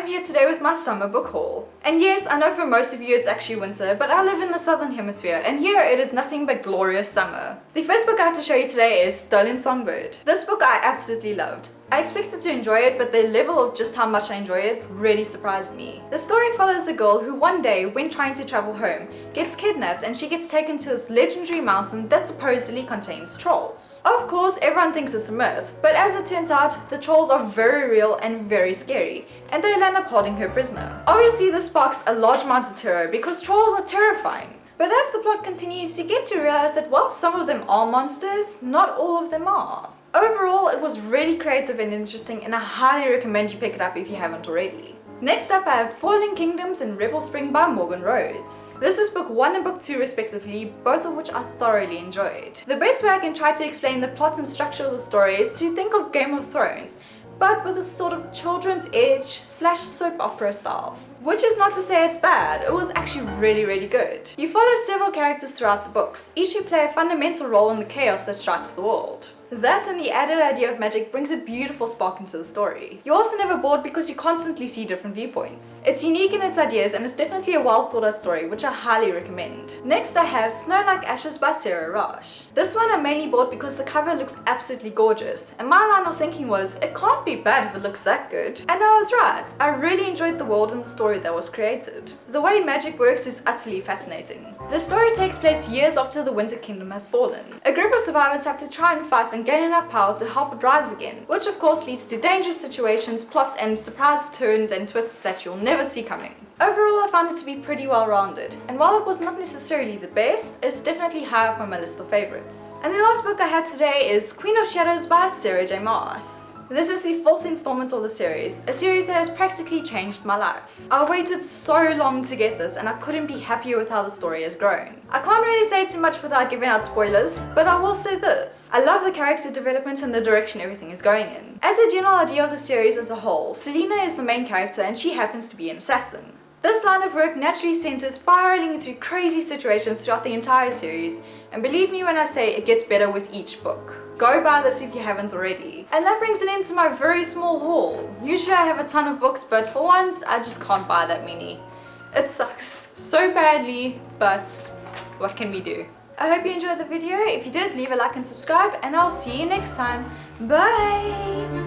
am here today with my summer book haul. And yes, I know for most of you it's actually winter, but I live in the southern hemisphere and here it is nothing but glorious summer. The first book I have to show you today is Songbird. This book I absolutely loved. I expected to enjoy it, but the level of just how much I enjoy it really surprised me. The story follows a girl who one day, when trying to travel home, gets kidnapped and she gets taken to this legendary mountain that supposedly contains trolls. Of course, everyone thinks it's a myth, but as it turns out, the trolls are very real and very scary, and they'll end up holding her prisoner. Obviously, this sparks a large amount of terror because trolls are terrifying. But as the plot continues, you get to realize that while some of them are monsters, not all of them are. Overall, it was really creative and interesting, and I highly recommend you pick it up if you haven't already. Next up, I have Falling Kingdoms and Rebel Spring by Morgan Rhodes. This is book 1 and book 2 respectively, both of which I thoroughly enjoyed. The best way I can try to explain the plot and structure of the story is to think of Game of Thrones, but with a sort of children's edge / soap opera style. Which is not to say it's bad, it was actually really good. You follow several characters throughout the books, each who play a fundamental role in the chaos that strikes the world. That and the added idea of magic brings a beautiful spark into the story. You're also never bored because you constantly see different viewpoints. It's unique in its ideas and it's definitely a well thought out story, which I highly recommend. Next I have Snow Like Ashes by Sarah Rosh. This one I mainly bought because the cover looks absolutely gorgeous, and my line of thinking was, it can't be bad if it looks that good. And I was right, I really enjoyed the world and the story that was created. The way magic works is utterly fascinating. The story takes place years after the Winter Kingdom has fallen. A group of survivors have to try and fight and gain enough power to help it rise again, which of course leads to dangerous situations, plots and surprise turns and twists that you'll never see coming. Overall, I found it to be pretty well rounded, and while it was not necessarily the best, it's definitely high up on my list of favorites. And the last book I had today is Queen of Shadows by Sarah J. Maas. This is the 4th installment of the series, a series that has practically changed my life. I waited so long to get this and I couldn't be happier with how the story has grown. I can't really say too much without giving out spoilers, but I will say this. I love the character development and the direction everything is going in. As a general idea of the series as a whole, Selena is the main character and she happens to be an assassin. This line of work naturally sends her spiraling through crazy situations throughout the entire series, and believe me when I say it gets better with each book. Go buy this if you haven't already. And that brings an end to my very small haul. Usually I have a ton of books, but for once I just can't buy that many. It sucks so badly, but what can we do? I hope you enjoyed the video. If you did, leave a like and subscribe, and I'll see you next time. Bye!